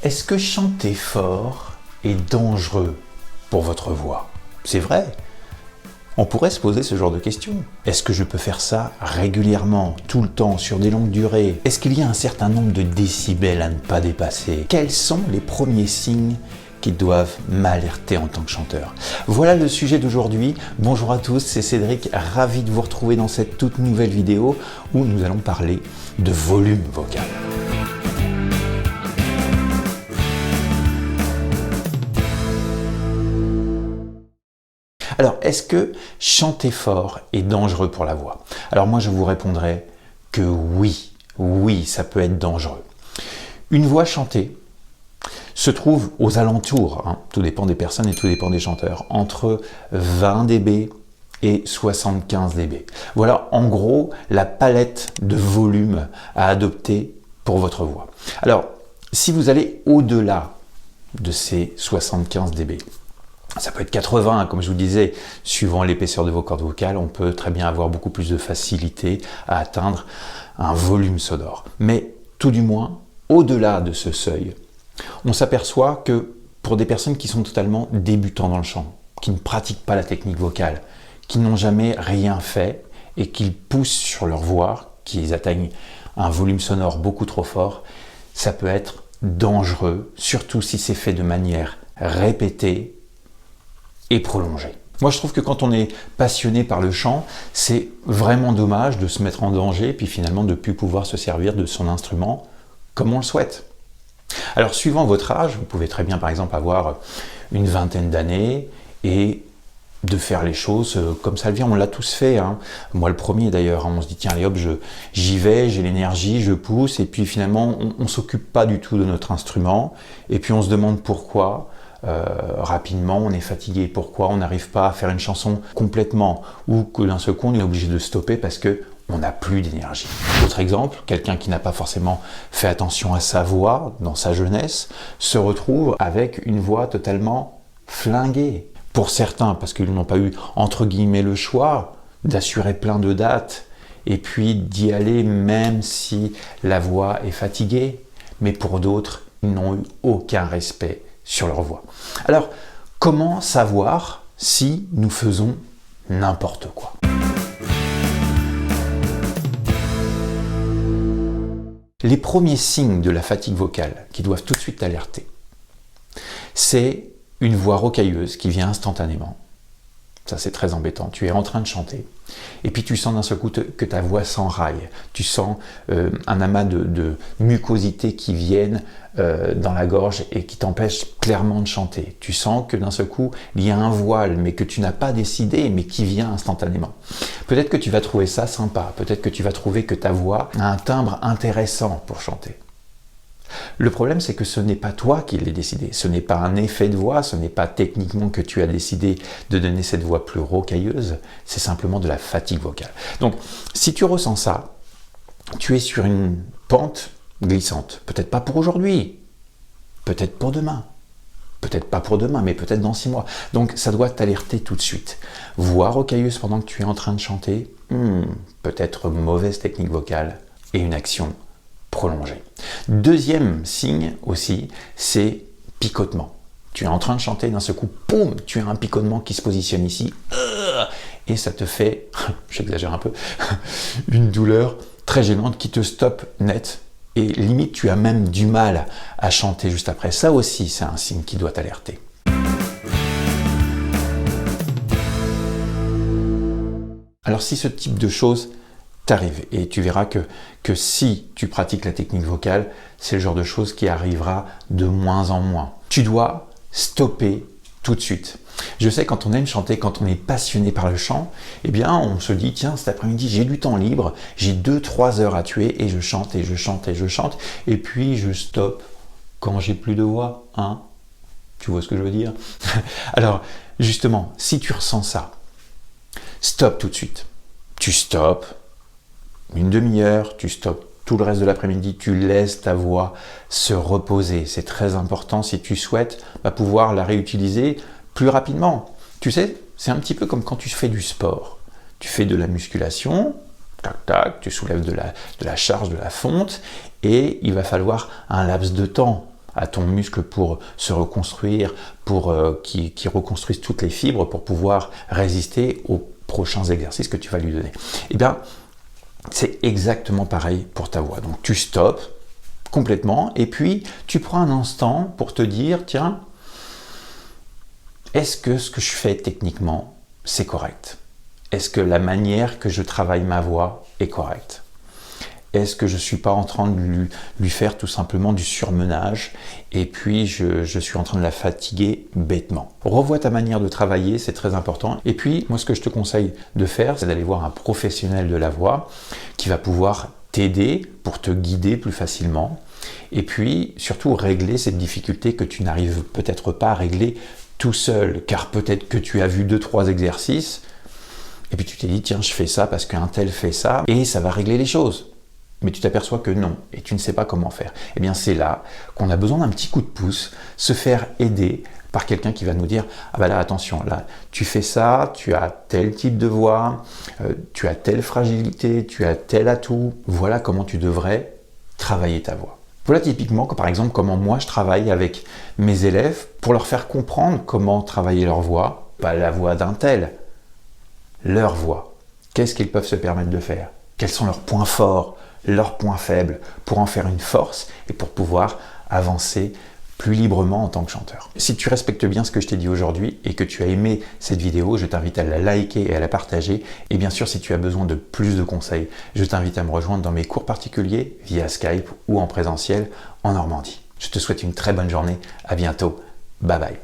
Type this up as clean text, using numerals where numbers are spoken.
Est-ce que chanter fort est dangereux pour votre voix? C'est vrai. On pourrait se poser ce genre de questions. Est-ce que je peux faire ça régulièrement, tout le temps, sur des longues durées? Est-ce qu'il y a un certain nombre de décibels à ne pas dépasser? Quels sont les premiers signes qui doivent m'alerter en tant que chanteur? Voilà le sujet d'aujourd'hui. Bonjour à tous, c'est Cédric, ravi de vous retrouver dans cette toute nouvelle vidéo où nous allons parler de volume vocal. Alors, est-ce que chanter fort est dangereux pour la voix? Alors moi, je vous répondrai que oui, ça peut être dangereux. Une voix chantée se trouve aux alentours, tout dépend des personnes et tout dépend des chanteurs, entre 20 dB et 75 dB. Voilà en gros la palette de volume à adopter pour votre voix. Alors, si vous allez au-delà de ces 75 dB, ça peut être 80, comme je vous disais, suivant l'épaisseur de vos cordes vocales, on peut très bien avoir beaucoup plus de facilité à atteindre un volume sonore. Mais tout du moins, au-delà de ce seuil, on s'aperçoit que pour des personnes qui sont totalement débutants dans le chant, qui ne pratiquent pas la technique vocale, qui n'ont jamais rien fait et qui poussent sur leur voix, qui atteignent un volume sonore beaucoup trop fort, ça peut être dangereux, surtout si c'est fait de manière répétée et prolongé. Moi, je trouve que quand on est passionné par le chant, c'est vraiment dommage de se mettre en danger puis finalement de ne plus pouvoir se servir de son instrument comme on le souhaite. Alors, suivant votre âge, vous pouvez très bien, par exemple, avoir une vingtaine d'années et de faire les choses comme ça le vient. On l'a tous fait, hein. Moi, le premier d'ailleurs. On se dit, tiens, allez hop, j'y vais, j'ai l'énergie, je pousse. Et puis finalement, on ne s'occupe pas du tout de notre instrument. Et puis on se demande pourquoi. Rapidement, on est fatigué. Pourquoi on n'arrive pas à faire une chanson complètement, ou que d'un seul coup on est obligé de stopper parce que on n'a plus d'énergie. Autre exemple, quelqu'un qui n'a pas forcément fait attention à sa voix dans sa jeunesse se retrouve avec une voix totalement flinguée. Pour certains, parce qu'ils n'ont pas eu entre guillemets le choix d'assurer plein de dates et puis d'y aller même si la voix est fatiguée, mais pour d'autres, ils n'ont eu aucun respect sur leur voix. Alors, comment savoir si nous faisons n'importe quoi? Les premiers signes de la fatigue vocale qui doivent tout de suite t'alerter, c'est une voix rocailleuse qui vient instantanément. Ça, c'est très embêtant. Tu es en train de chanter et puis tu sens d'un seul coup que ta voix s'enraille. Tu sens un amas de mucosité qui viennent dans la gorge et qui t'empêche clairement de chanter. Tu sens que d'un seul coup, il y a un voile, mais que tu n'as pas décidé, mais qui vient instantanément. Peut-être que tu vas trouver ça sympa. Peut-être que tu vas trouver que ta voix a un timbre intéressant pour chanter. Le problème, c'est que ce n'est pas toi qui l'as décidé. Ce n'est pas un effet de voix, ce n'est pas techniquement que tu as décidé de donner cette voix plus rocailleuse, c'est simplement de la fatigue vocale. Donc, si tu ressens ça, tu es sur une pente glissante. Peut-être pas pour aujourd'hui, peut-être pour demain. Peut-être pas pour demain, mais peut-être dans 6 mois. Donc, ça doit t'alerter tout de suite. Voix rocailleuse pendant que tu es en train de chanter, peut-être mauvaise technique vocale et une action prolongé. Deuxième signe aussi, c'est picotement. Tu es en train de chanter, d'un seul coup, boum, tu as un picotement qui se positionne ici, et ça te fait, j'exagère un peu, une douleur très gênante qui te stoppe net, et limite tu as même du mal à chanter juste après. Ça aussi, c'est un signe qui doit t'alerter. Alors si ce type de choses t'arrive, et tu verras que si tu pratiques la technique vocale, c'est le genre de choses qui arrivera de moins en moins. Tu dois stopper tout de suite. Je sais, quand on aime chanter, quand on est passionné par le chant, eh bien on se dit, tiens, cet après-midi j'ai du temps libre, j'ai 2-3 heures à tuer et je chante et je chante et je chante, et puis je stoppe quand j'ai plus de voix, hein? Tu vois ce que je veux dire? Alors justement, si tu ressens ça, stop tout de suite. Tu stoppes une demi-heure, tu stoppes tout le reste de l'après-midi, tu laisses ta voix se reposer. C'est très important si tu souhaites pouvoir la réutiliser plus rapidement. Tu sais, c'est un petit peu comme quand tu fais du sport. Tu fais de la musculation, tac, tac, tu soulèves de la charge, de la fonte, et il va falloir un laps de temps à ton muscle pour se reconstruire, pour qu'il reconstruise toutes les fibres pour pouvoir résister aux prochains exercices que tu vas lui donner. Eh bien, c'est exactement pareil pour ta voix. Donc tu stops complètement et puis tu prends un instant pour te dire, tiens, est-ce que ce que je fais techniquement, c'est correct? Est-ce que la manière que je travaille ma voix est correcte? Est-ce que je ne suis pas en train de lui faire tout simplement du surmenage et puis je suis en train de la fatiguer bêtement? Revois ta manière de travailler, c'est très important. Et puis, moi, ce que je te conseille de faire, c'est d'aller voir un professionnel de la voix qui va pouvoir t'aider pour te guider plus facilement. Et puis, surtout, régler cette difficulté que tu n'arrives peut-être pas à régler tout seul, car peut-être que tu as vu 2-3 exercices et puis tu t'es dit, tiens, je fais ça parce qu'un tel fait ça et ça va régler les choses. Mais tu t'aperçois que non, et tu ne sais pas comment faire. Eh bien, c'est là qu'on a besoin d'un petit coup de pouce, se faire aider par quelqu'un qui va nous dire, ah ben là, attention, là, tu fais ça, tu as tel type de voix, tu as telle fragilité, tu as tel atout, voilà comment tu devrais travailler ta voix. Voilà typiquement, par exemple, comment moi je travaille avec mes élèves pour leur faire comprendre comment travailler leur voix, pas la voix d'un tel, leur voix. Qu'est-ce qu'ils peuvent se permettre de faire? Quels sont leurs points forts, leurs points faibles, pour en faire une force et pour pouvoir avancer plus librement en tant que chanteur. Si tu respectes bien ce que je t'ai dit aujourd'hui et que tu as aimé cette vidéo, je t'invite à la liker et à la partager. Et bien sûr, si tu as besoin de plus de conseils, je t'invite à me rejoindre dans mes cours particuliers via Skype ou en présentiel en Normandie. Je te souhaite une très bonne journée. À bientôt. Bye bye.